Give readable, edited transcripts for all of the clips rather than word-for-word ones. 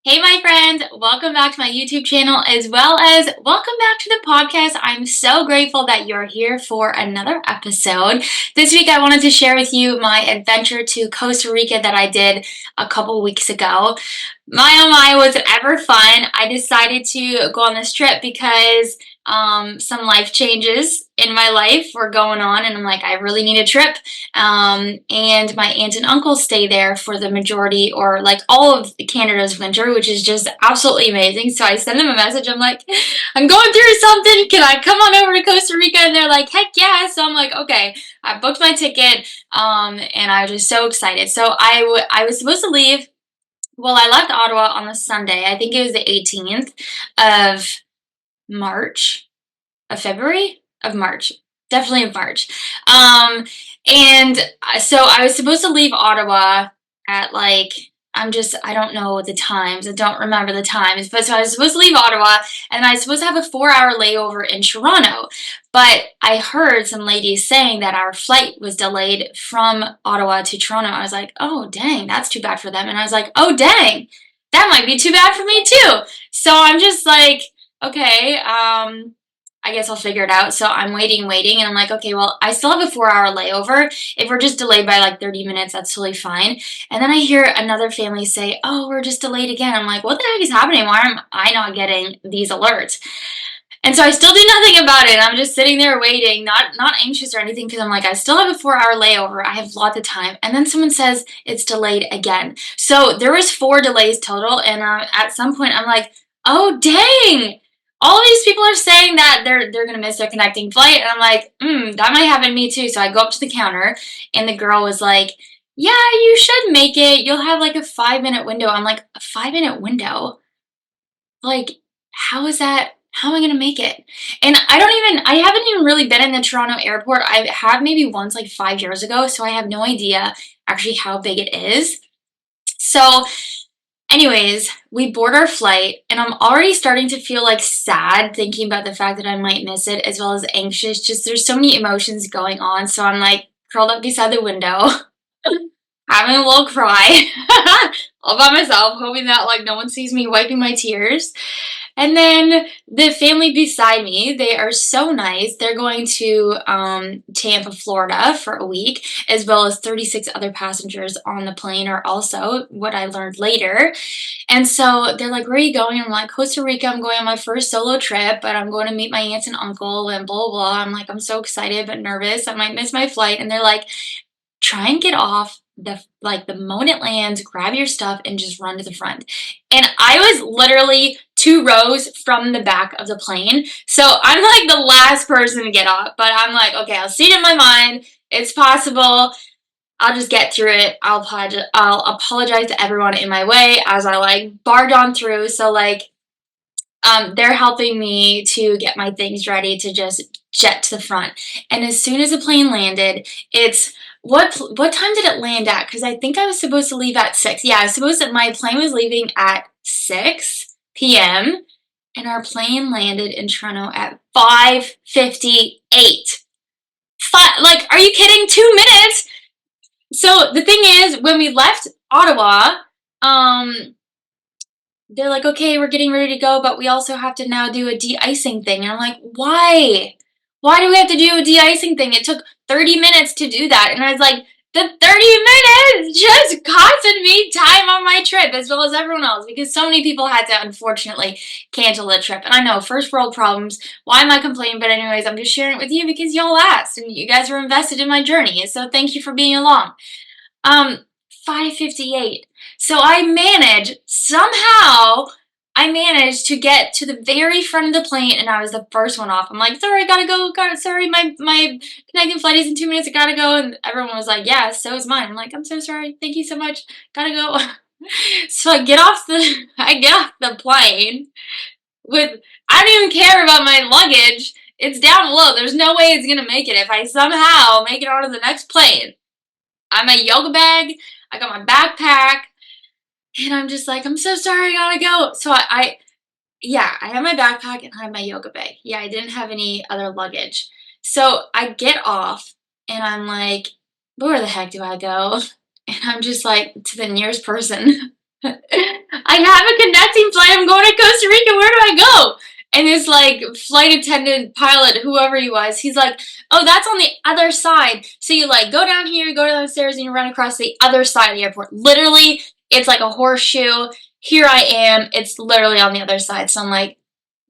Hey, my friends, welcome back to my YouTube channel as well as welcome back to the podcast. I'm so grateful that you're here for another episode. This week, I wanted to share with you my adventure to Costa Rica that I did a couple weeks ago. My oh my, was it ever fun? I decided to go on this trip because some life changes in my life were going on, and I'm like, I really need a trip. And my aunt and uncle stay there for the majority or like all of Canada's winter, which is just absolutely amazing. So I send them a message. I'm like, I'm going through something. Can I come on over to Costa Rica? And they're like, heck yeah. So I'm like, okay. I booked my ticket, and I was just so excited. So I was supposed to leave. Well, I left Ottawa on the Sunday. I think it was the 18th of March, of February, of March, definitely of March. And so I was supposed to leave Ottawa at like, I don't know the times. I don't remember the times. But so I was supposed to leave Ottawa and I was supposed to have a 4 hour layover in Toronto. But I heard some ladies saying that our flight was delayed from Ottawa to Toronto. I was like, oh, dang, that's too bad for them. And I was like, oh, dang, that might be too bad for me too. So I'm just like, okay, I guess I'll figure it out. So I'm waiting, and I'm like, okay, well, I still have a 4 hour layover. If we're just delayed by like 30 minutes, that's totally fine. And then I hear another family say, oh, we're just delayed again. I'm like, what the heck is happening? Why am I not getting these alerts? And so I still do nothing about it. I'm just sitting there waiting, not anxious or anything, because I'm like, I still have a 4 hour layover. I have lots of time. And then someone says it's delayed again. So there was 4 delays total, and at some point I'm like, oh dang! All of these people are saying that they're gonna miss their connecting flight, and I'm like, that might happen to me too. So I go up to the counter, and the girl was like, yeah, you should make it. You'll have like a 5 minute window. I'm like, a 5 minute window? Like, how is that? How am I gonna make it? And I haven't even really been in the Toronto airport. I have maybe once like 5 years ago, so I have no idea actually how big it is. So, anyways, we board our flight, and I'm already starting to feel like sad thinking about the fact that I might miss it, as well as anxious. Just there's so many emotions going on. So I'm like curled up beside the window, having a little cry all by myself, hoping that like no one sees me wiping my tears. And then the family beside me, they are so nice. They're going to Tampa, Florida for a week, as well as 36 other passengers on the plane are also what I learned later. And so they're like, where are you going? I'm like, Costa Rica. I'm going on my first solo trip, but I'm going to meet my aunts and uncle and blah, blah, blah. I'm like, I'm so excited but nervous. I might miss my flight. And they're like, try and get off the moment it lands, grab your stuff and just run to the front. And I was literally 2 rows from the back of the plane. So I'm like the last person to get off, but I'm like, okay, I'll see it in my mind. It's possible. I'll just get through it. I'll apologize to everyone in my way as I like barge on through. So like they're helping me to get my things ready to just jet to the front. And as soon as the plane landed, it's what time did it land at? Because I think I was supposed to leave at 6. Yeah, I was supposed that my plane was leaving at 6 p.m. and our plane landed in Toronto at 5:58. Like, are you kidding? 2 minutes. So the thing is, when we left Ottawa, um, they're like, okay, we're getting ready to go, but we also have to now do a de-icing thing. And I'm like, why? Why do we have to do a de-icing thing? It took 30 minutes to do that. And I was like, the 30 minutes just costed me time on my trip as well as everyone else because so many people had to unfortunately cancel the trip. And I know, first world problems. Why am I complaining? But anyways, I'm just sharing it with you because y'all asked and you guys were invested in my journey. So thank you for being along. 5:58. So I managed to get to the very front of the plane and I was the first one off. I'm like, sorry, I gotta go. Sorry, my connecting flight is in 2 minutes. I gotta go. And everyone was like, yeah, so is mine. I'm like, I'm so sorry. Thank you so much. Gotta go. So I get off the plane I don't even care about my luggage. It's down below. There's no way it's gonna make it if I somehow make it onto the next plane. I'm a yoga bag. I got my backpack. And I'm just like, I'm so sorry, I gotta go. So yeah, I have my backpack and I have my yoga bag. Yeah, I didn't have any other luggage. So I get off and I'm like, where the heck do I go? And I'm just like, to the nearest person. I I have a connecting flight. I'm going to Costa Rica. Where do I go? And this like flight attendant, pilot, whoever he was, he's like, oh, that's on the other side. So you like go down here, go downstairs, and you run across the other side of the airport. Literally, it's like a horseshoe. Here I am. It's literally on the other side. So I'm like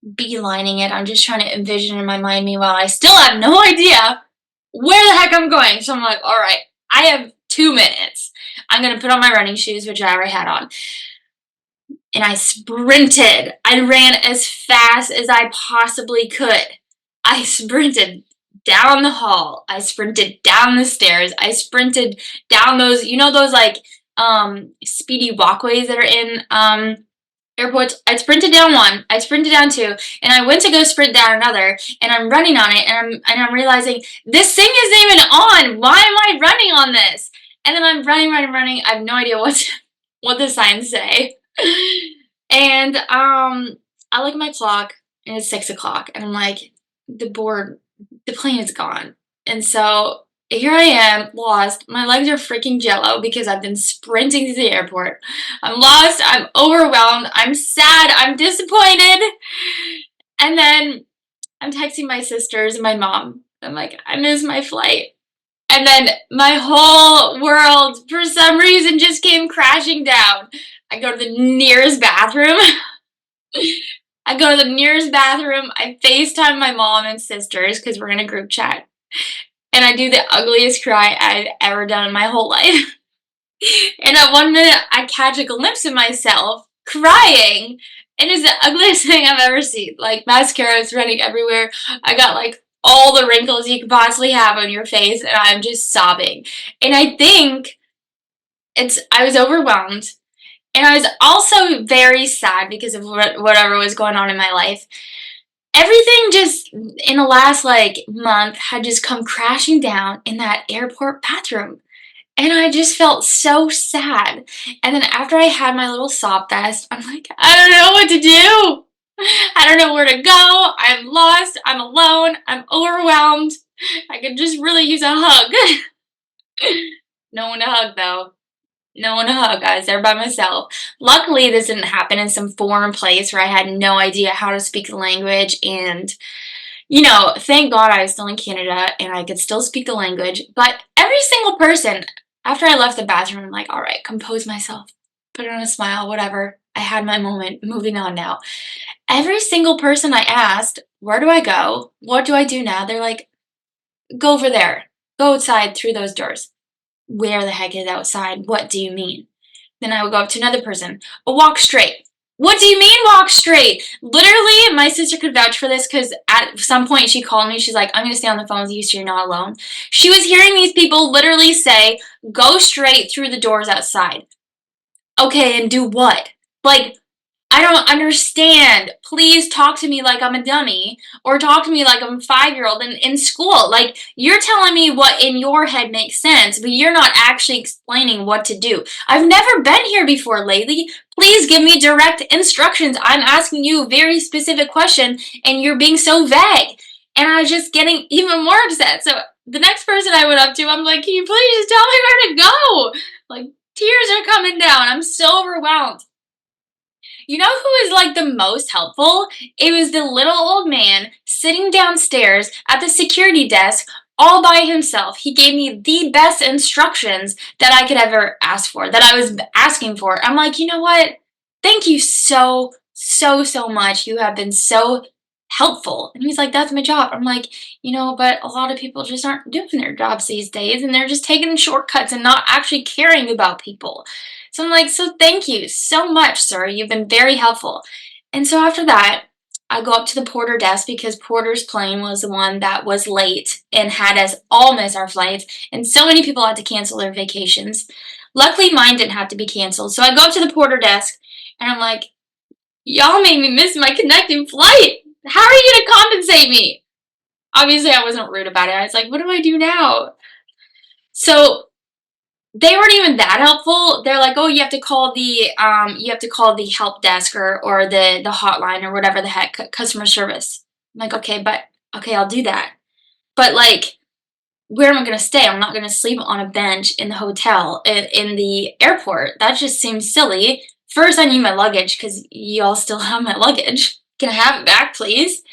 beelining it. I'm just trying to envision in my mind. Meanwhile, I still have no idea where the heck I'm going. So I'm like, all right, I have 2 minutes. I'm going to put on my running shoes, which I already had on. And I sprinted. I ran as fast as I possibly could. I sprinted down the hall. I sprinted down the stairs. I sprinted down those, those like speedy walkways that are in airports. I sprinted down one. I sprinted down two, and I went to go sprint down another. And I'm running on it, and I'm realizing this thing isn't even on. Why am I running on this? And then I'm running. I have no idea what the signs say. And I look at my clock, and it's 6 o'clock, and I'm like, the plane is gone. And so here I am, lost. My legs are freaking jello because I've been sprinting to the airport. I'm lost. I'm overwhelmed. I'm sad. I'm disappointed. And then I'm texting my sisters and my mom. I'm like, I missed my flight. And then my whole world, for some reason, just came crashing down. I go to the nearest bathroom. I FaceTime my mom and sisters because we're in a group chat. And I do the ugliest cry I've ever done in my whole life. And at 1 minute, I catch a glimpse of myself crying. And it's the ugliest thing I've ever seen. Like, mascara is running everywhere. I got, like, all the wrinkles you could possibly have on your face. And I'm just sobbing. And I think I was overwhelmed. And I was also very sad because of whatever was going on in my life. Everything just in the last month had just come crashing down in that airport bathroom. And I just felt so sad. And then after I had my little sob fest, I'm like, I don't know what to do. I don't know where to go. I'm lost. I'm alone. I'm overwhelmed. I could just really use a hug. No one to hug though. No one to hug. I was there by myself. Luckily, this didn't happen in some foreign place where I had no idea how to speak the language. And, thank God I was still in Canada and I could still speak the language. But every single person, after I left the bathroom, I'm like, all right, compose myself. Put on a smile, whatever. I had my moment. Moving on now. Every single person I asked, where do I go? What do I do now? They're like, go over there. Go outside through those doors. Where the heck is outside? What do you mean? Then I would go up to another person. Walk straight. What do you mean walk straight? Literally, my sister could vouch for this because at some point she called me. She's like, I'm going to stay on the phone with you so you're not alone. She was hearing these people literally say, go straight through the doors outside. Okay, and do what? I don't understand. Please talk to me like I'm a dummy or talk to me like I'm a 5-year-old in school. You're telling me what in your head makes sense, but you're not actually explaining what to do. I've never been here before, lady. Please give me direct instructions. I'm asking you a very specific question and you're being so vague. And I was just getting even more upset. So the next person I went up to, I'm like, can you please just tell me where to go? Tears are coming down. I'm so overwhelmed. You know who was the most helpful? It was the little old man sitting downstairs at the security desk all by himself. He gave me the best instructions that I could ever ask for, that I was asking for. I'm like, you know what? Thank you so much. You have been so helpful. And he's like, that's my job. I'm like, but a lot of people just aren't doing their jobs these days and they're just taking shortcuts and not actually caring about people. So I'm like, so thank you so much, sir. You've been very helpful. And so after that, I go up to the porter desk because Porter's plane was the one that was late and had us all miss our flights. And so many people had to cancel their vacations. Luckily, mine didn't have to be canceled. So I go up to the porter desk and I'm like, y'all made me miss my connecting flight. How are you going to compensate me? Obviously, I wasn't rude about it. I was like, what do I do now? So they weren't even that helpful. They're like, oh, you have to call the help desk or the hotline or whatever the heck, customer service. I'm like, okay, I'll do that. But where am I going to stay? I'm not going to sleep on a bench in the hotel in the airport. That just seems silly. first I need my luggage because y'all still have my luggage. Can I have it back, please?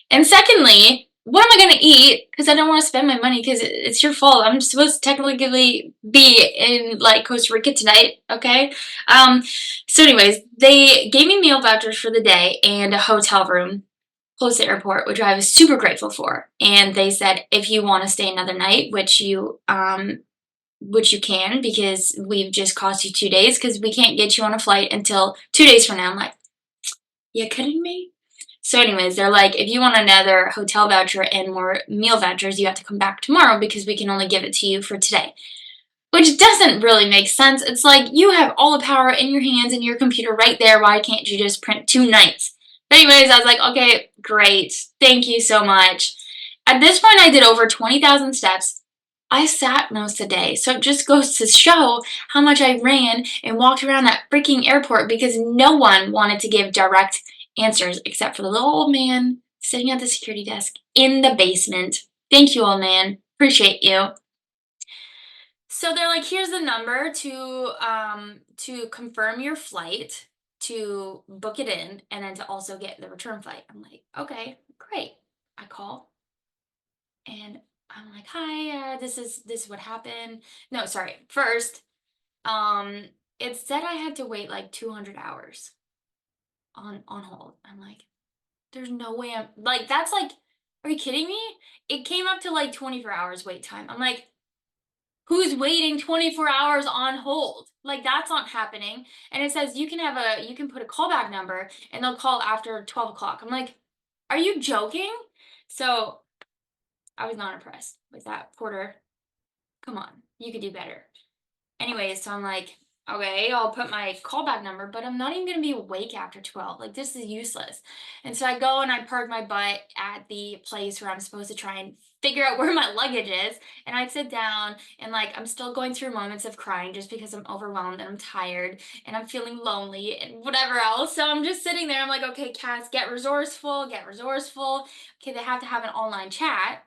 And secondly, what am I going to eat? Because I don't want to spend my money because it's your fault. I'm supposed to technically be in like Costa Rica tonight, okay? Um, so anyways, they gave me meal vouchers for the day and a hotel room close to the airport, which I was super grateful for. And they said if you want to stay another night, which you can because we've just cost you 2 days because we can't get you on a flight until 2 days from now. I'm like, you kidding me? So, anyways, they're like, if you want another hotel voucher and more meal vouchers, you have to come back tomorrow because we can only give it to you for today. Which doesn't really make sense. It's like you have all the power in your hands and your computer right there. Why can't you just print 2 nights? But anyways, I was like, okay, great. Thank you so much. At this point, I did over 20,000 steps. I sat most of the day. So it just goes to show how much I ran and walked around that freaking airport because no one wanted to give direct answers except for the little old man sitting at the security desk in the basement. Thank you, old man. Appreciate you. So they're like, here's the number to confirm your flight, to book it in, and then to also get the return flight. I'm like, okay, great. I call and I'm like, hi, this is what happened. No, sorry. First, um, it said I had to wait like 200 hours on hold. I'm like, there's no way I'm like that's like, are you kidding me? It came up to like 24 hours wait time. I'm like, who's waiting 24 hours on hold? Like that's not happening. And it says you can put a callback number and they'll call after 12 o'clock. I'm like, are you joking? So I was not impressed with that. Porter, come on, you could do better. Anyways, so I'm like, okay, I'll put my callback number, but I'm not even gonna be awake after 12. Like this is useless. And so I go and I park my butt at the place where I'm supposed to try and figure out where my luggage is. And I sit down and like I'm still going through moments of crying just because I'm overwhelmed and I'm tired and I'm feeling lonely and whatever else. So I'm just sitting there. I'm like, okay, Cass, get resourceful, get resourceful. Okay, they have to have an online chat.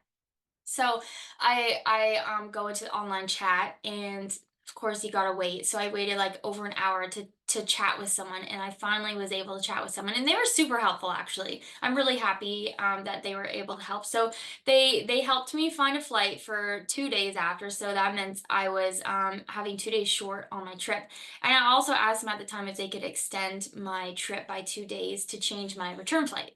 So I go into the online chat and of course you gotta wait. So I waited like over an hour to chat with someone and I finally was able to chat with someone and they were super helpful actually. I'm really happy that they were able to help. So they helped me find a flight for 2 days after. So that meant I was having 2 days short on my trip. And I also asked them at the time if they could extend my trip by 2 days to change my return flight.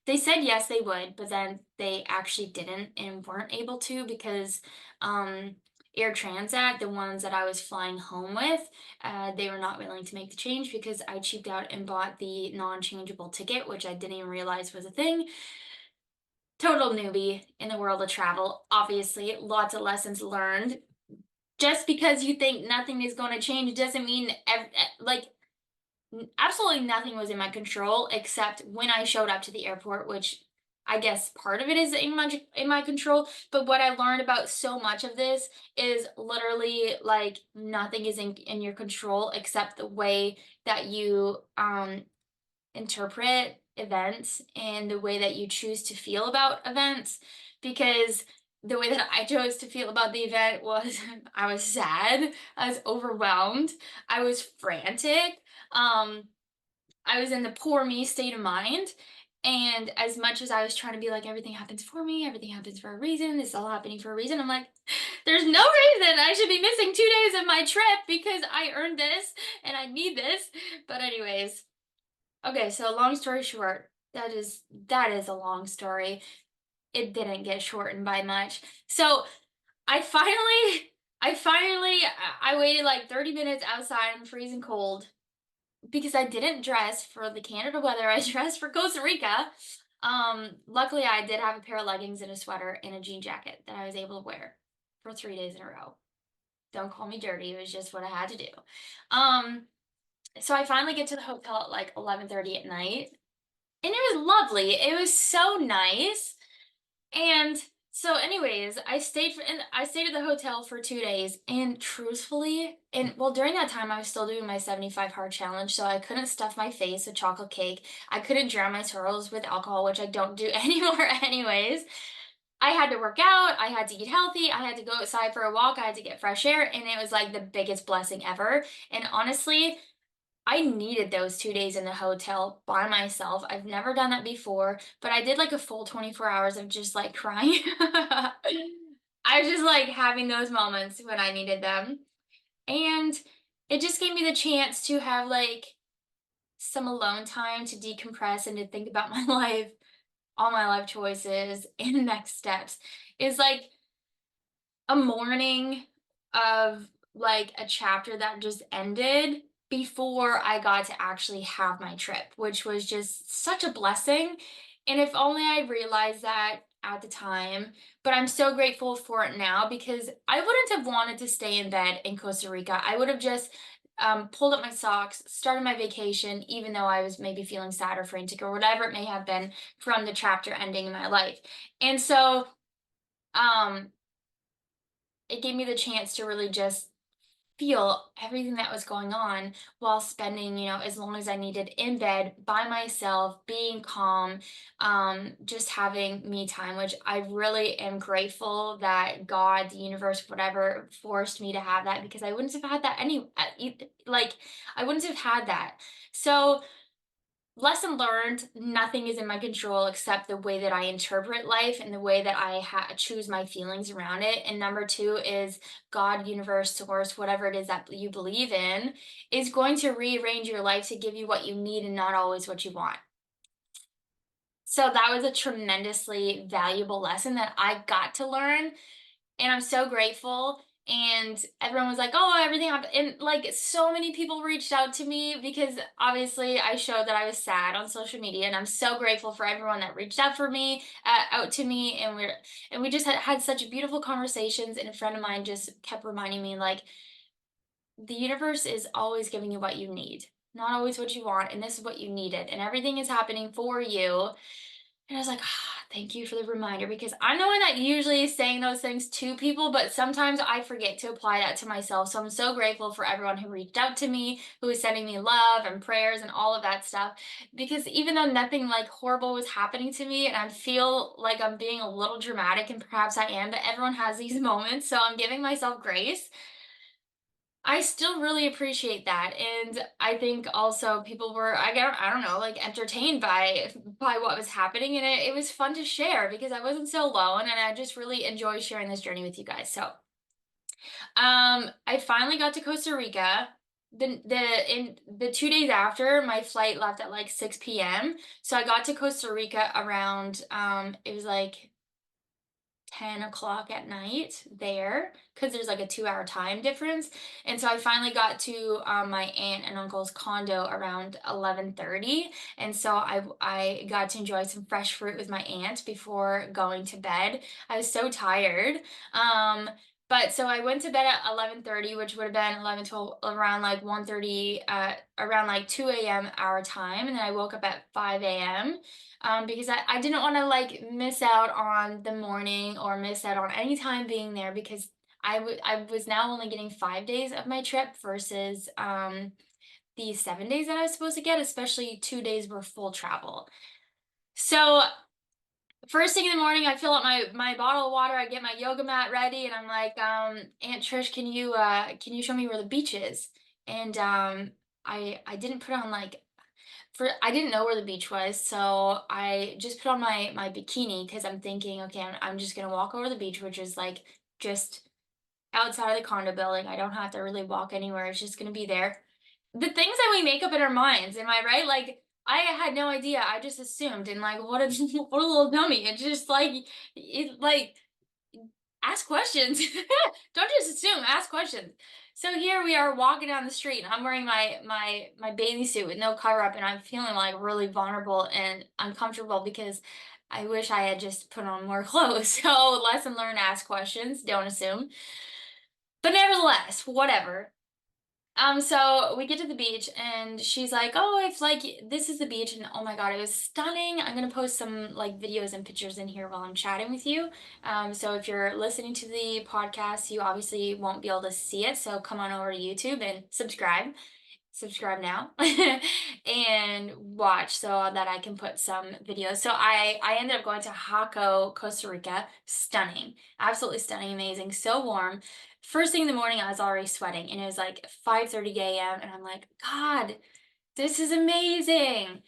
They said yes, they would, but then they actually didn't and weren't able to because um, Air Transat, the ones that I was flying home with, they were not willing to make the change because I cheaped out and bought the non-changeable ticket, which I didn't even realize was a thing. Total newbie in the world of travel, obviously, lots of lessons learned. Just because you think nothing is going to change doesn't mean like absolutely nothing was in my control except when I showed up to the airport, which I guess part of it is in my control. But what I learned about so much of this is literally like nothing is in your control except the way that you interpret events and the way that you choose to feel about events. Because the way that I chose to feel about the event was I was sad, I was overwhelmed, I was frantic. Um, I was in the poor me state of mind. And as much as I was trying to be like, everything happens for me, everything happens for a reason, this is all happening for a reason, I'm like, there's no reason I should be missing 2 days of my trip because I earned this and I need this. But anyways, okay, so long story short, that is a long story. It didn't get shortened by much. So I finally, I waited like 30 minutes outside in the freezing cold because I didn't dress for the Canada weather. I dressed for Costa Rica. Luckily, I did have a pair of leggings and a sweater and a jean jacket that I was able to wear for 3 days in a row. Don't call me dirty. It was just what I had to do. Um, so I finally get to the hotel at like 11:30 at night, and it was lovely. It was so nice. And so, anyways, I stayed at the hotel for 2 days, and truthfully, and well, during that time, I was still doing my 75 hard challenge, so I couldn't stuff my face with chocolate cake. I couldn't drown my sorrows with alcohol, which I don't do anymore, anyways. I had to work out, I had to eat healthy, I had to go outside for a walk, I had to get fresh air, and it was like the biggest blessing ever. And honestly, I needed those 2 days in the hotel by myself. I've never done that before, but I did like a full 24 hours of just like crying. I was just like having those moments when I needed them. And it just gave me the chance to have like some alone time to decompress and to think about my life, all my life choices, and next steps. Is like a morning of like a chapter that just ended before I got to actually have my trip, which was just such a blessing. And if only I realized that at the time, but I'm so grateful for it now because I wouldn't have wanted to stay in bed in Costa Rica. I would have just pulled up my socks, started my vacation, even though I was maybe feeling sad or frantic or whatever it may have been from the chapter ending in my life. And so, um, it gave me the chance to really just feel everything that was going on while spending, as long as I needed in bed by myself, being calm, just having me time, which I really am grateful that God, the universe, whatever, forced me to have that because I wouldn't have had that like, I wouldn't have had that. So, lesson learned, nothing is in my control except the way that I interpret life and the way that I choose my feelings around it. And number two is God, universe, source, whatever it is that you believe in, is going to rearrange your life to give you what you need and not always what you want. So that was a tremendously valuable lesson that I got to learn and I'm so grateful. And everyone was like, "Oh, everything happened." And like so many people reached out to me because obviously I showed that I was sad on social media, and I'm so grateful for everyone that reached out to me, and we just had such beautiful conversations. And a friend of mine just kept reminding me like the universe is always giving you what you need, not always what you want, and this is what you needed, and everything is happening for you. And I was like, thank you for the reminder because I'm the one that usually is saying those things to people, but sometimes I forget to apply that to myself. So I'm so grateful for everyone who reached out to me, who was sending me love and prayers and all of that stuff. Because even though nothing like horrible was happening to me, and I feel like I'm being a little dramatic, and perhaps I am, but everyone has these moments. So I'm giving myself grace. I still really appreciate that. And I think also people were, I don't know, like entertained by what was happening. And it was fun to share because I wasn't so alone and I just really enjoy sharing this journey with you guys. So, I finally got to Costa Rica. In the 2 days after, my flight left at like 6 p.m. So I got to Costa Rica around, it was like 10 o'clock at night there because there's like a 2 hour time difference. And so I finally got to my aunt and uncle's condo around 11:30. And so I got to enjoy some fresh fruit with my aunt before going to bed. I was so tired. But so I went to bed at 11:30, which would have been 11, 12, around like 1:30, around like 2 a.m. our time. And then I woke up at 5 a.m. Because I didn't want to like miss out on the morning or miss out on any time being there because I was now only getting 5 days of my trip versus the 7 days that I was supposed to get, especially 2 days were full travel. So first thing in the morning, I fill up my bottle of water, I get my yoga mat ready, and I'm like, Aunt Trish, can you show me where the beach is? And I didn't put on like I didn't know where the beach was, so I just put on my bikini because I'm thinking, okay, I'm just gonna walk over the beach, which is like just outside of the condo building. I don't have to really walk anywhere. It's just gonna be there. The things that we make up in our minds, am I right? Like I had no idea. I just assumed, and like what a what a little dummy. It's just like it like ask questions. Don't just assume, ask questions. So here we are walking down the street and I'm wearing my bathing suit with no cover up and I'm feeling like really vulnerable and uncomfortable because I wish I had just put on more clothes. So lesson learned, ask questions, don't assume. But nevertheless, whatever. So we get to the beach and she's like, "Oh, it's like this is the beach." And oh my God, it was stunning. I'm gonna post some like videos and pictures in here while I'm chatting with you. So if you're listening to the podcast, you obviously won't be able to see it. So come on over to YouTube and subscribe now and watch so that I can put some videos. So I ended up going to Jaco, Costa Rica. Stunning. Absolutely stunning, amazing, so warm. First thing in the morning I was already sweating and it was like 5:30 a.m. and I'm like, God, This is amazing.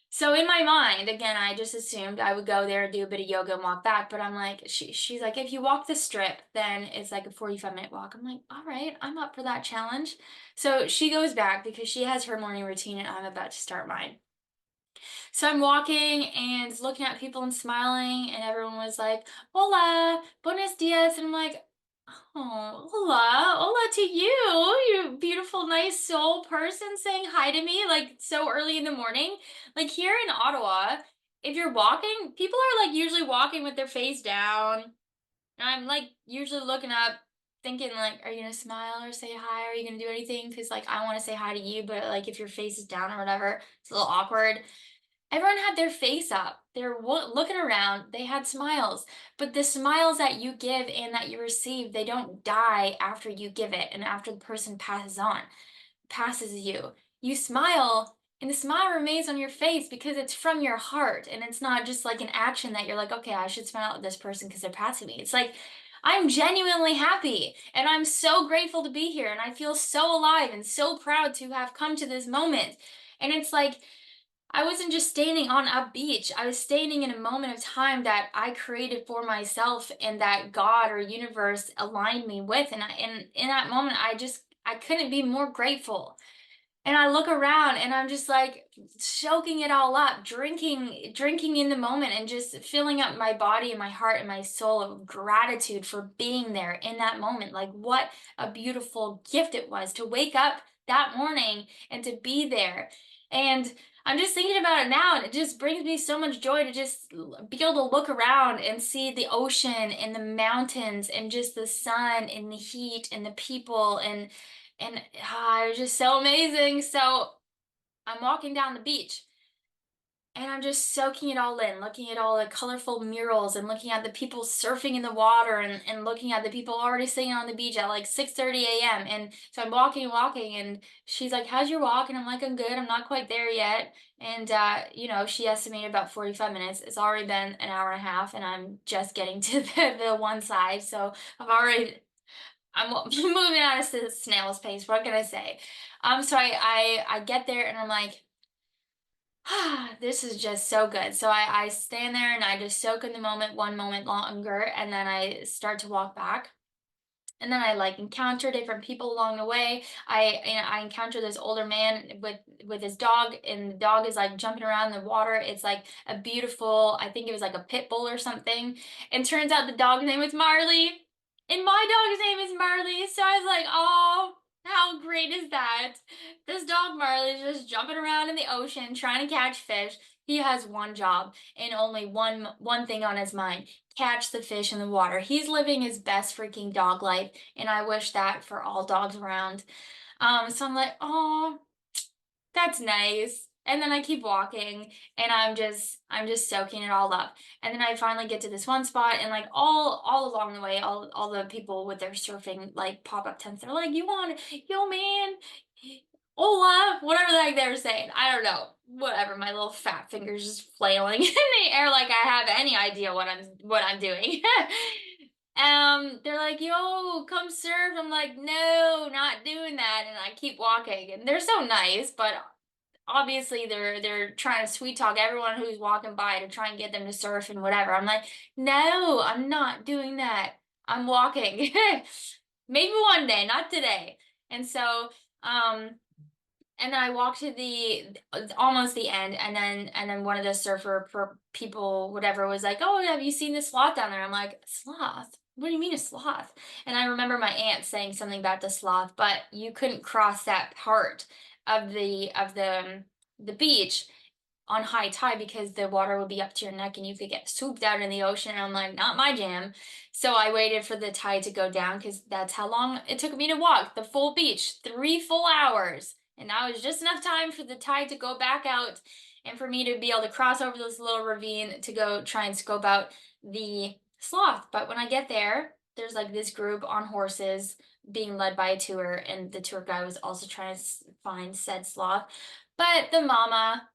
So in my mind, again, I just assumed I would go there, do a bit of yoga and walk back. But I'm like, she's like, if you walk the strip, then it's like a 45-minute walk. I'm like, all right, I'm up for that challenge. So she goes back because she has her morning routine and I'm about to start mine. So I'm walking and looking at people and smiling, and everyone was like, "Hola, buenos dias," and I'm like, "Oh, hola, hola to you, you beautiful, nice soul person saying hi to me like so early in the morning." Like here in Ottawa, if you're walking, people are like usually walking with their face down, and I'm like usually looking up. Thinking like, are you gonna smile or say hi? Are you gonna do anything? Because like I want to say hi to you, but like if your face is down or whatever, it's a little awkward. Everyone had their face up. They're looking around. They had smiles. But the smiles that you give and that you receive, they don't die after you give it and after the person passes you. You smile, and the smile remains on your face because it's from your heart. And it's not just like an action that you're like, okay, I should smile at this person because they're passing me. It's like, I'm genuinely happy and I'm so grateful to be here. And I feel so alive and so proud to have come to this moment. And it's like, I wasn't just standing on a beach. I was standing in a moment of time that I created for myself and that God or universe aligned me with. And in that moment, I couldn't be more grateful. And I look around and I'm just like soaking it all up, drinking in the moment and just filling up my body and my heart and my soul of gratitude for being there in that moment. Like what a beautiful gift it was to wake up that morning and to be there. And I'm just thinking about it now, and it just brings me so much joy to just be able to look around and see the ocean and the mountains and just the sun and the heat and the people and it was just so amazing. So I'm walking down the beach and I'm just soaking it all in, looking at all the colorful murals and looking at the people surfing in the water and looking at the people already sitting on the beach at like 6:30 a.m. And so I'm walking, and she's like, "How's your walk?" And I'm like, "I'm good. I'm not quite there yet." And she estimated about 45 minutes. It's already been an hour and a half, and I'm just getting to the one side. So I'm moving at a snail's pace. What can I say? So I get there and I'm like, ah, this is just so good. So I stand there and I just soak in the moment, one moment longer, and then I start to walk back. And then I like encounter different people along the way. I encounter this older man with his dog, and the dog is like jumping around in the water. It's like a beautiful, I think it was like a pit bull or something. And turns out the dog's name was Marley, and my dog's name is Marley. So I was like, oh, how great is that? This dog Marley is just jumping around in the ocean trying to catch fish. He has one job and only one thing on his mind: catch the fish in the water. He's living his best freaking dog life, and I wish that for all dogs around. So I'm like, oh, that's nice. And then I keep walking and I'm just soaking it all up. And then I finally get to this one spot and like all along the way, all the people with their surfing like pop-up tents, they're like, you want yo man, hola, whatever the heck they were saying. I don't know. Whatever, my little fat fingers just flailing in the air like I have any idea what I'm doing. They're like, yo, come surf. I'm like, no, not doing that. And I keep walking. And they're so nice, but obviously they're trying to sweet talk everyone who's walking by to try and get them to surf and whatever. I'm like, no, I'm not doing that. I'm walking. Maybe one day, not today. And so, and then I walked to the almost the end, and then one of the people, whatever, was like, "Oh, have you seen the sloth down there?" I'm like, "Sloth? What do you mean a sloth?" And I remember my aunt saying something about the sloth, but you couldn't cross that part of the beach on high tide because the water would be up to your neck and you could get swooped out in the ocean. And I'm like, not my jam. So I waited for the tide to go down because that's how long it took me to walk the full beach, 3 full hours. And that was just enough time for the tide to go back out and for me to be able to cross over this little ravine to go try and scope out the sloth. But when I get there, there's like this group on horses being led by a tour, and the tour guide was also trying to find said sloth. But the mama,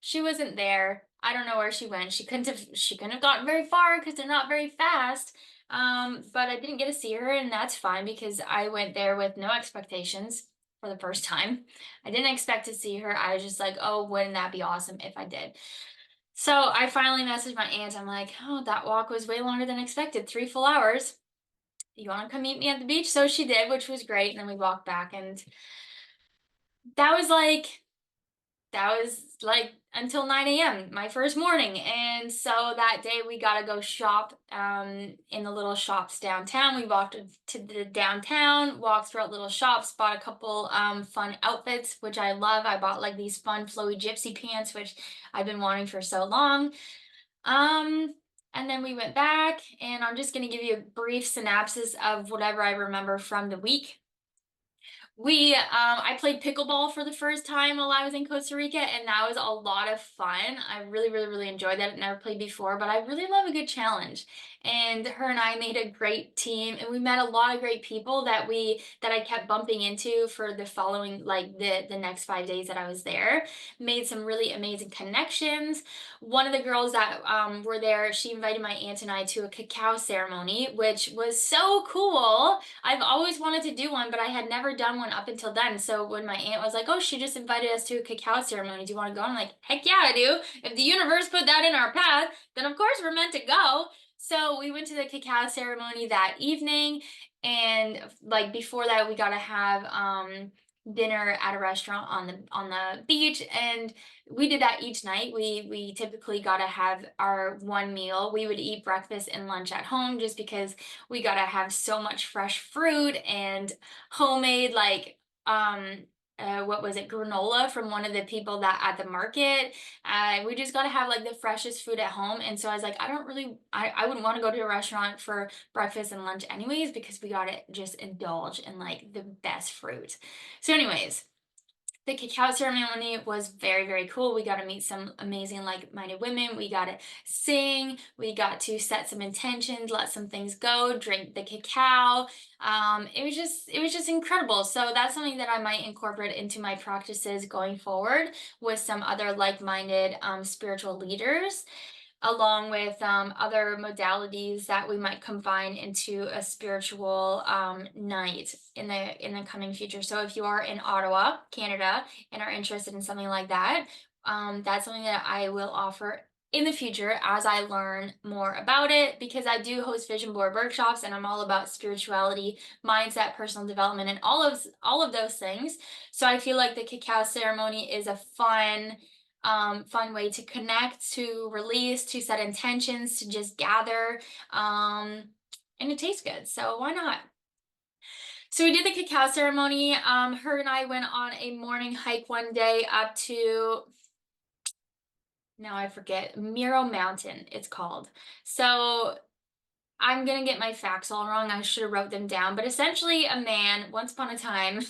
she wasn't there. I don't know where she went. She couldn't have gotten very far because they're not very fast. But I didn't get to see her, and that's fine because I went there with no expectations. for the first time. I didn't expect to see her. I was just like, oh, wouldn't that be awesome if I did? So I finally messaged my aunt. I'm like, oh, that walk was way longer than expected, 3 full hours. You want to come meet me at the beach? So she did, which was great. And then we walked back, and that was like that was like until 9 a.m., my first morning. And so that day we got to go shop in the little shops downtown. We walked to the downtown, walked throughout little shops, bought a couple fun outfits, which I love. I bought like these fun flowy gypsy pants, which I've been wanting for so long. Um, and then we went back, and I'm just going to give you a brief synopsis of whatever I remember from the week. I played pickleball for the first time while I was in Costa Rica, and that was a lot of fun. I really, really, really enjoyed that. I've never played before, but I really love a good challenge. And her and I made a great team, and we met a lot of great people that I kept bumping into for the following, like the next 5 days that I was there. Made some really amazing connections. One of the girls that were there, she invited my aunt and I to a cacao ceremony, which was so cool. I've always wanted to do one, but I had never done one up until then. So when my aunt was like, "Oh, she just invited us to a cacao ceremony. Do you want to go?" I'm like, "Heck yeah, I do. If the universe put that in our path, then of course we're meant to go." So we went to the cacao ceremony that evening, and like before that, we got to have dinner at a restaurant on the beach, and we did that each night. We typically got to have our one meal. We would eat breakfast and lunch at home just because we gotta have so much fresh fruit and homemade like what was it, granola from one of the people that at the market. We just gotta have like the freshest food at home. And so I was like, I wouldn't want to go to a restaurant for breakfast and lunch anyways, because we gotta just indulge in like the best fruit. So anyways, the cacao ceremony was very, very cool. We got to meet some amazing like-minded women. We got to sing. We got to set some intentions, let some things go, drink the cacao. It was just incredible. So that's something that I might incorporate into my practices going forward with some other like-minded spiritual leaders, along with other modalities that we might combine into a spiritual night in the coming future. So if you are in Ottawa, Canada, and are interested in something like that, that's something that I will offer in the future as I learn more about it, because I do host vision board workshops, and I'm all about spirituality, mindset, personal development, and all of those things. So I feel like the cacao ceremony is a fun way to connect, to release, to set intentions, to just gather. And it tastes good. So why not? So we did the cacao ceremony. Her and I went on a morning hike one day up to, now I forget, Muro Mountain, it's called. So I'm gonna get my facts all wrong. I should have wrote them down. But essentially, a man, once upon a time,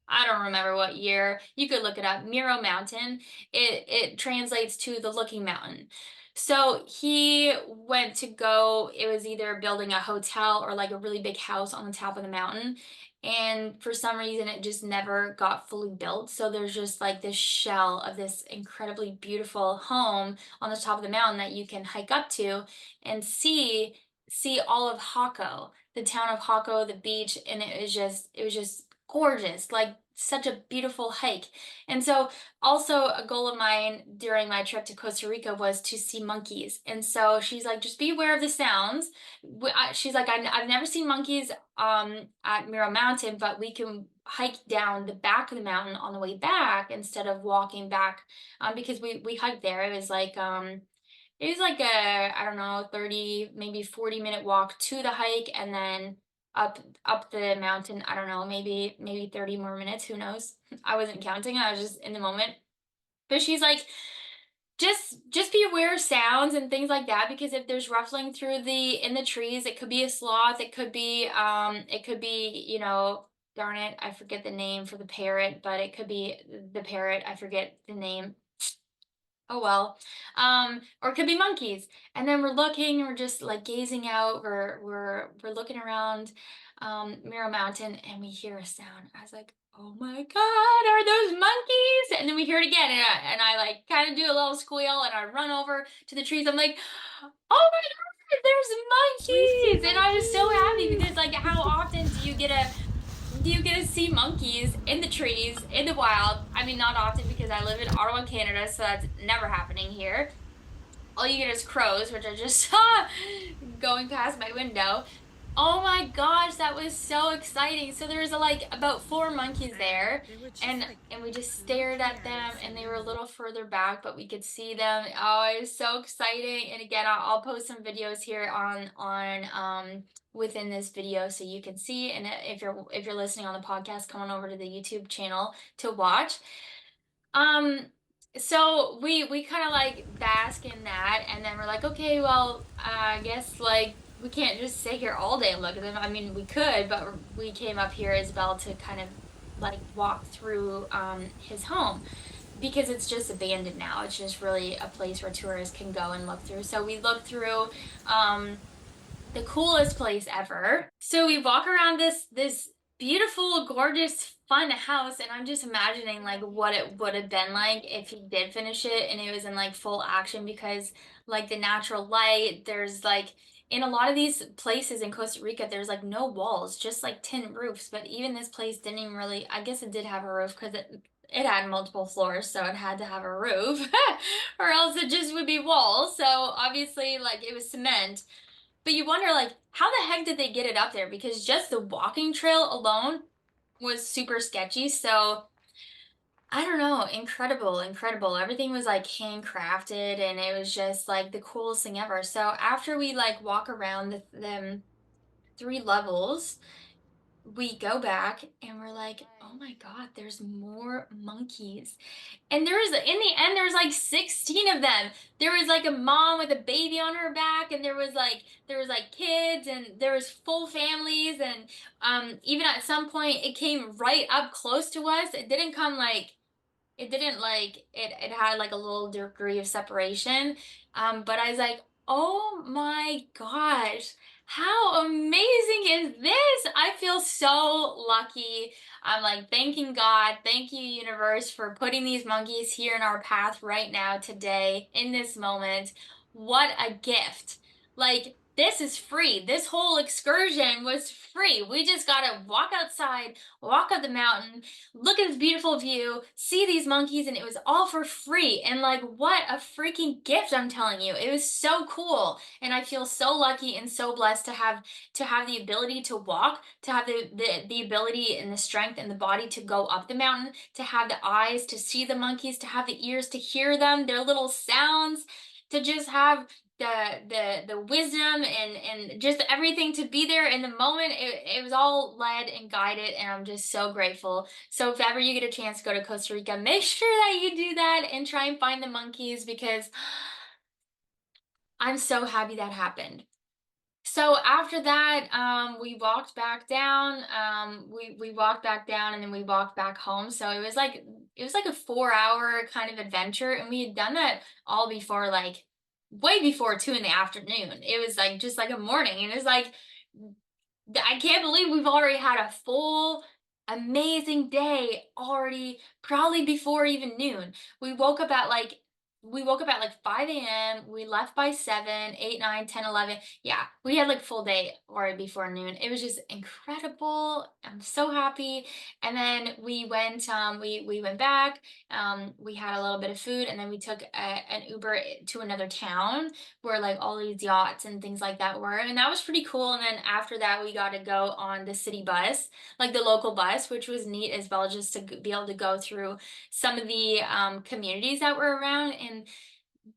I don't remember what year. You could look it up. Muro Mountain. It translates to the looking mountain. So he went to go, it was either building a hotel or like a really big house on the top of the mountain. And for some reason, it just never got fully built. So there's just like this shell of this incredibly beautiful home on the top of the mountain that you can hike up to and see all of Jaco, the town of Jaco, the beach, and it was just gorgeous, like such a beautiful hike. And so also a goal of mine during my trip to Costa Rica was to see monkeys. And so she's like, just be aware of the sounds. She's like, I've never seen monkeys at Muro Mountain, but we can hike down the back of the mountain on the way back instead of walking back, because we hiked there. It was like I don't know, 30, maybe 40-minute walk to the hike, and then up the mountain. I don't know, maybe 30 more minutes, who knows? I wasn't counting. I was just in the moment. But she's like, just be aware of sounds and things like that, because if there's ruffling through in the trees, it could be a sloth, it could be, darn it, I forget the name for the parrot, but it could be the parrot, I forget the name. Oh well. Or it could be monkeys. And then we're looking, we're just like gazing out, we're looking around Muro Mountain, and we hear a sound. I was like, oh my God, are those monkeys? And then we hear it again, and I like kind of do a little squeal, and I run over to the trees. I'm like, oh my God, there's Sweet monkeys! And I was so happy, monkey. because like how often do you get do you get to see monkeys in the trees, in the wild. I mean, not often because I live in Ottawa, Canada, so that's never happening here. All you get is crows, which I just saw going past my window. Oh my gosh, that was so exciting. So there was like about four monkeys there, They were just and like we just little stared at them, bears, and they were a yeah. little further back, but we could see them. Oh, it was so exciting. And again, I'll post some videos here on within this video so you can see. And if you're listening on the podcast, come on over to the YouTube channel to watch. Um, so we kind of like bask in that, and then we're like, okay, well, I guess like we can't just sit here all day and look at them. I mean, we could, but we came up here as well to kind of like walk through his home because it's just abandoned now. It's just really a place where tourists can go and look through. So we looked through the coolest place ever. So we walk around this beautiful, gorgeous, fun house, and I'm just imagining like what it would have been like if he did finish it and it was in like full action because like the natural light, there's like in a lot of these places in Costa Rica, there's like no walls, just like tin roofs. But even this place didn't even really, I guess it did have a roof because it had multiple floors, so it had to have a roof, or else it just would be walls. So obviously, like it was cement. But you wonder, like, how the heck did they get it up there? Because just the walking trail alone was super sketchy. So I don't know, incredible, incredible. Everything was like handcrafted and it was just like the coolest thing ever. So after we like walk around the three levels, we go back and we're like, oh my God, there's more monkeys. And there was, in the end, there was like 16 of them. There was like a mom with a baby on her back, and there was like kids, and there was full families, and even at some point it came right up close to us. It didn't come like it didn't like it had like a little degree of separation. But I was like, oh my gosh, how amazing is this? I feel so lucky. I'm like thanking God, thank you, universe, for putting these monkeys here in our path right now, today, in this moment. What a gift. Like, this is free. This whole excursion was free. We just gotta walk outside, walk up the mountain, look at this beautiful view, see these monkeys, and it was all for free. And like, what a freaking gift, I'm telling you. It was so cool. And I feel so lucky and so blessed to have the ability to walk, to have the ability and the strength and the body to go up the mountain, to have the eyes to see the monkeys, to have the ears to hear them, their little sounds, to just have the wisdom and just everything to be there in the moment. It was all led and guided, and I'm just so grateful. So if ever you get a chance to go to Costa Rica, make sure that you do that and try and find the monkeys because I'm so happy that happened. So after that, we walked back down. We walked back down and then we walked back home. So it was like a 4 hour kind of adventure, and we had done that all before like way before 2 in the afternoon. It was like just like a morning, and it was like I can't believe we've already had a full, amazing day already, probably before even noon. We woke up at like 5 a.m. We left by 7, 8, 9, 10, 11. Yeah, we had like full day already before noon. It was just incredible. I'm so happy. And then we went back. We had a little bit of food, and then we took an Uber to another town where like all these yachts and things like that were. And that was pretty cool. And then after that, we got to go on the city bus, like the local bus, which was neat as well, just to be able to go through some of the communities that were around. And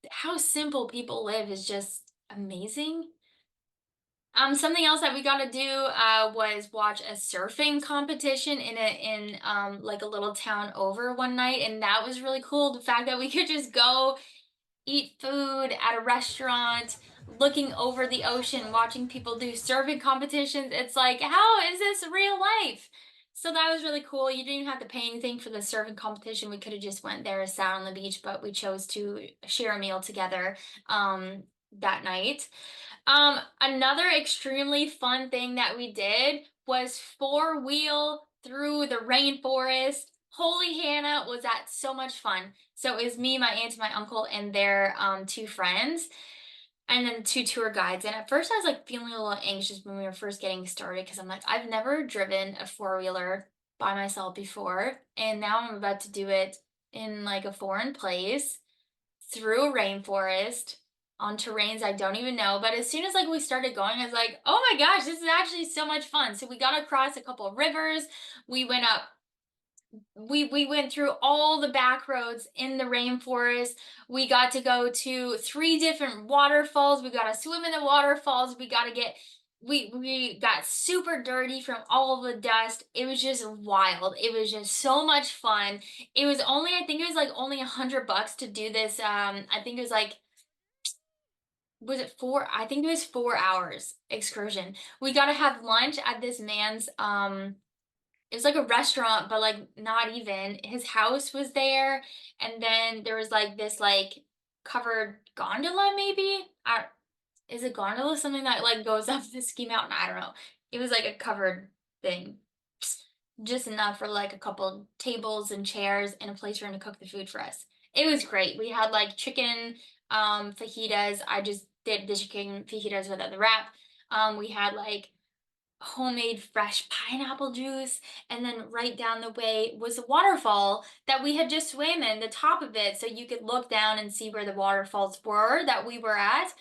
how simple people live is just amazing. Something else that we got to do was watch a surfing competition in like a little town over one night, and that was really cool. The fact that we could just go eat food at a restaurant, looking over the ocean, watching people do surfing competitions. It's like, how is this real life? So that was really cool. You didn't even have to pay anything for the surfing competition. We could have just went there, sat on the beach, but we chose to share a meal together that night. Another extremely fun thing that we did was four-wheel through the rainforest. Holy Hannah, was that so much fun. So it was me, my aunt, and my uncle, and their two friends. and then two tour guides. And at first I was like feeling a little anxious when we were first getting started because I'm like, I've never driven a four-wheeler by myself before. And now I'm about to do it in like a foreign place through a rainforest on terrains I don't even know. But as soon as like we started going, I was like, oh my gosh, this is actually so much fun. So we got across a couple of rivers. We went up we went through all the back roads in the rainforest. We got to go to three different waterfalls. We got to swim in the waterfalls. We got super dirty from all of the dust. It was just wild. It was just so much fun. It was only, I think it was like only $100 to do this. I think it was like, was it four? I think it was 4 hours excursion. We got to have lunch at this man's it was like a restaurant, but like not even. His house was there, and then there was like this like covered gondola, maybe. Is a gondola something that like goes up the ski mountain? I don't know. It was like a covered thing, just enough for like a couple tables and chairs and a place for him to cook the food for us. It was great. We had like chicken fajitas. I just did the chicken fajitas without the wrap. We had like homemade fresh pineapple juice. And then right down the way was a waterfall that we had just swam in, the top of it, so you could look down and see where the waterfalls were that we were at.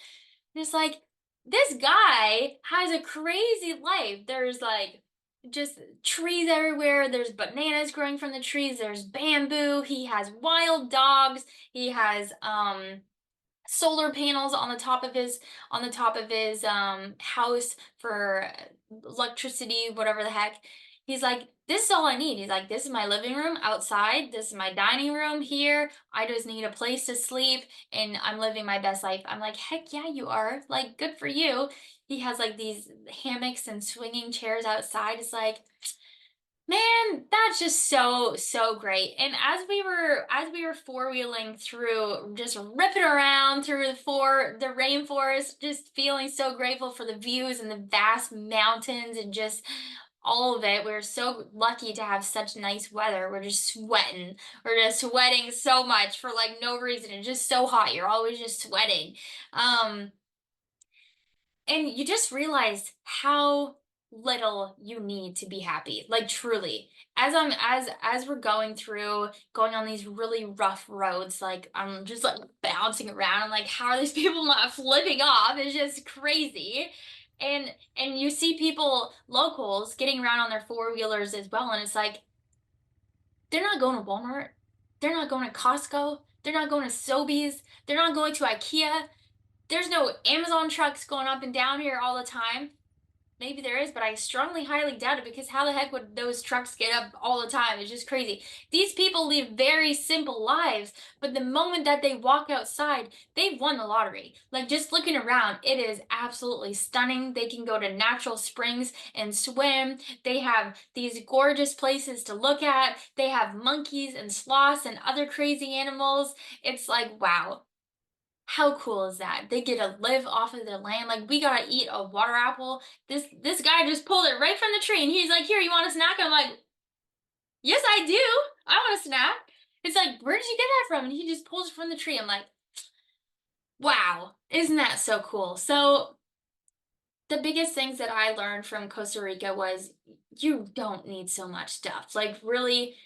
And it's like, this guy has a crazy life. There's like just trees everywhere. There's bananas growing from the trees. There's bamboo. He has wild dogs. He has solar panels on the top of his house for electricity, whatever the heck. He's like, this is all I need. He's like, this is my living room outside. This is my dining room here. I just need a place to sleep and I'm living my best life. I'm like, heck yeah, you are. Like, good for you. He has like these hammocks and swinging chairs outside. It's like, man, that's just so great. And as we were four-wheeling through, just ripping around through the rainforest, just feeling so grateful for the views and the vast mountains and just all of it. We're so lucky to have such nice weather. We're just sweating. We're just sweating so much for like no reason. It's just so hot. You're always just sweating. Um, and you just realize how little you need to be happy. Like truly. As we're going on these really rough roads, like I'm just like bouncing around. I'm like, how are these people not flipping off? It's just crazy. And you see people, locals, getting around on their four-wheelers as well, and it's like they're not going to Walmart, they're not going to Costco, they're not going to Sobeys, they're not going to IKEA. There's no Amazon trucks going up and down here all the time. Maybe there is, but I strongly, highly doubt it because how the heck would those trucks get up all the time? It's just crazy. These people live very simple lives, but the moment that they walk outside, they've won the lottery. Like just looking around, it is absolutely stunning. They can go to natural springs and swim. They have these gorgeous places to look at. They have monkeys and sloths and other crazy animals. It's like, wow. How cool is that? They get to live off of their land. Like we gotta eat a water apple. This guy just pulled it right from the tree and he's like, here, you want a snack? I'm like, yes, I do. I want a snack. It's like, where did you get that from? And he just pulls it from the tree. I'm like, wow, isn't that so cool? So the biggest things that I learned from Costa Rica was you don't need so much stuff. Like really,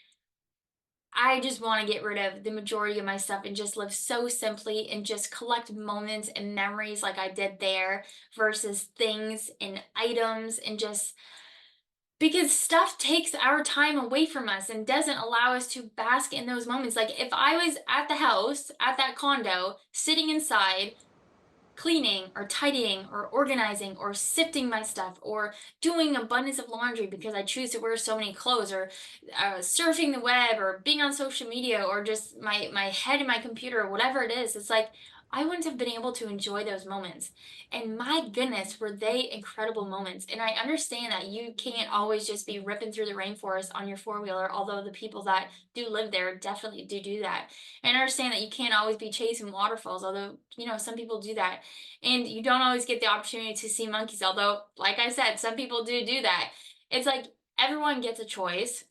I just want to get rid of the majority of my stuff and just live so simply and just collect moments and memories like I did there versus things and items and just because stuff takes our time away from us and doesn't allow us to bask in those moments. Like if I was at the house, at that condo, sitting inside, cleaning or tidying or organizing or sifting my stuff or doing abundance of laundry because I choose to wear so many clothes or surfing the web or being on social media or just my head in my computer or whatever it is. It's like I wouldn't have been able to enjoy those moments. And my goodness, were they incredible moments. And I understand that you can't always just be ripping through the rainforest on your four-wheeler, although the people that do live there definitely do that. And I understand that you can't always be chasing waterfalls, although, some people do that. And you don't always get the opportunity to see monkeys, although, like I said, some people do that. It's like everyone gets a choice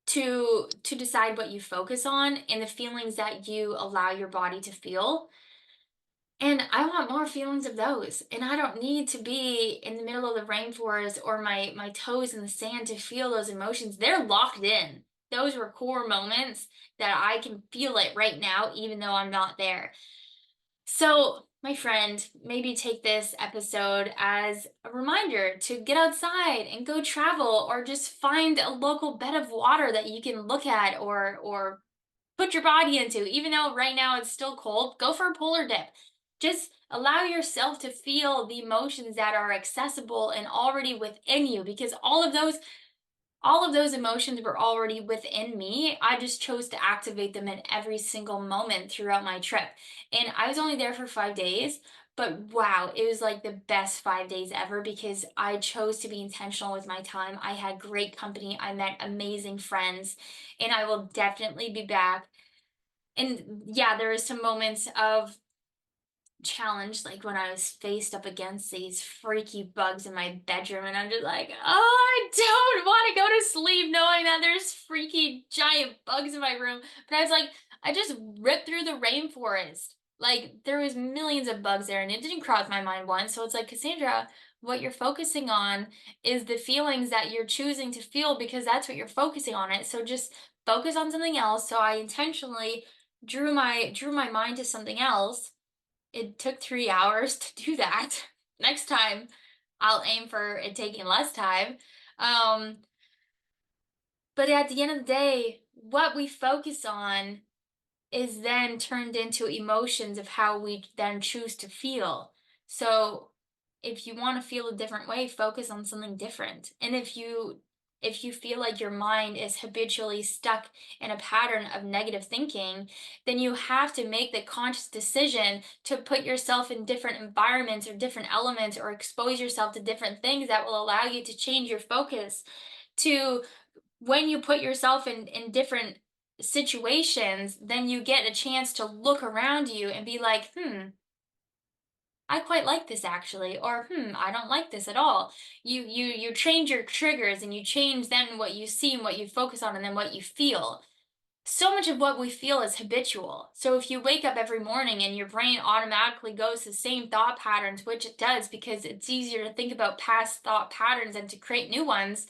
to decide what you focus on and the feelings that you allow your body to feel. And I want more feelings of those. And I don't need to be in the middle of the rainforest or my toes in the sand to feel those emotions. They're locked in. Those were core moments that I can feel it right now, even though I'm not there. So, my friend, maybe take this episode as a reminder to get outside and go travel or just find a local bed of water that you can look at or put your body into. Even though right now it's still cold, go for a polar dip. Just allow yourself to feel the emotions that are accessible and already within you because all of those emotions were already within me. I just chose to activate them in every single moment throughout my trip. And I was only there for 5 days, but wow, it was like the best 5 days ever because I chose to be intentional with my time. I had great company, I met amazing friends, and I will definitely be back. And yeah, there is some moments of challenge, like when I was faced up against these freaky bugs in my bedroom, and I'm just like, oh, I don't want to go to sleep knowing that there's freaky giant bugs in my room. But I was like, I just ripped through the rainforest. Like there was millions of bugs there, and it didn't cross my mind once. So it's like, Cassandra, what you're focusing on is the feelings that you're choosing to feel because that's what you're focusing on it. So just focus on something else. So I intentionally drew my mind to something else. It took 3 hours to do that. Next time, I'll aim for it taking less time. Um, but at the end of the day, what we focus on is then turned into emotions of how we then choose to feel. So if you want to feel a different way, focus on something different. And if you feel like your mind is habitually stuck in a pattern of negative thinking, then you have to make the conscious decision to put yourself in different environments or different elements or expose yourself to different things that will allow you to change your focus to when you put yourself in different situations, then you get a chance to look around you and be like, I quite like this actually, or I don't like this at all. You change your triggers and you change then what you see and what you focus on and then what you feel. So much of what we feel is habitual. So if you wake up every morning and your brain automatically goes to the same thought patterns, which it does because it's easier to think about past thought patterns than to create new ones,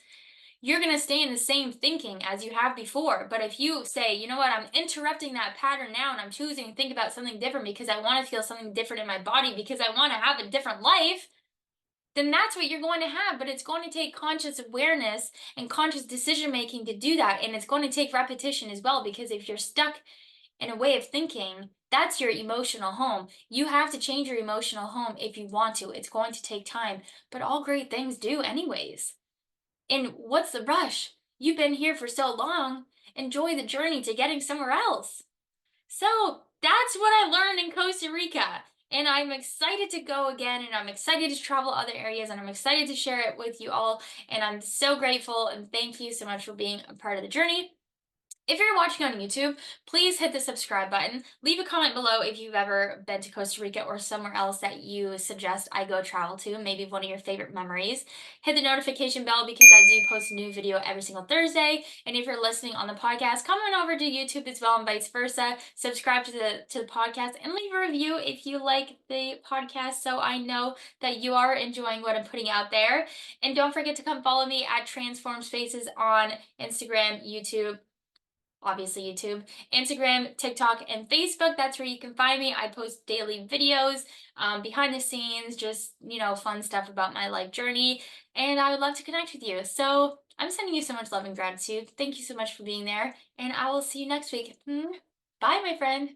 you're going to stay in the same thinking as you have before. But if you say, you know what, I'm interrupting that pattern now and I'm choosing to think about something different because I want to feel something different in my body because I want to have a different life, then that's what you're going to have. But it's going to take conscious awareness and conscious decision making to do that. And it's going to take repetition as well because if you're stuck in a way of thinking, that's your emotional home. You have to change your emotional home if you want to. It's going to take time, but all great things do, anyways. And what's the rush? You've been here for so long. Enjoy the journey to getting somewhere else. So that's what I learned in Costa Rica. And I'm excited to go again, and I'm excited to travel other areas, and I'm excited to share it with you all. And I'm so grateful, and thank you so much for being a part of the journey. If you're watching on YouTube, please hit the subscribe button. Leave a comment below if you've ever been to Costa Rica or somewhere else that you suggest I go travel to, maybe one of your favorite memories. Hit the notification bell because I do post a new video every single Thursday. And if you're listening on the podcast, come on over to YouTube as well and vice versa. Subscribe to the podcast and leave a review if you like the podcast so I know that you are enjoying what I'm putting out there. And don't forget to come follow me at Transform Spaces on Instagram, YouTube, obviously YouTube, Instagram, TikTok, and Facebook. That's where you can find me. I post daily videos, behind the scenes, just, fun stuff about my life journey. And I would love to connect with you. So I'm sending you so much love and gratitude. Thank you so much for being there. And I will see you next week. Bye, my friend.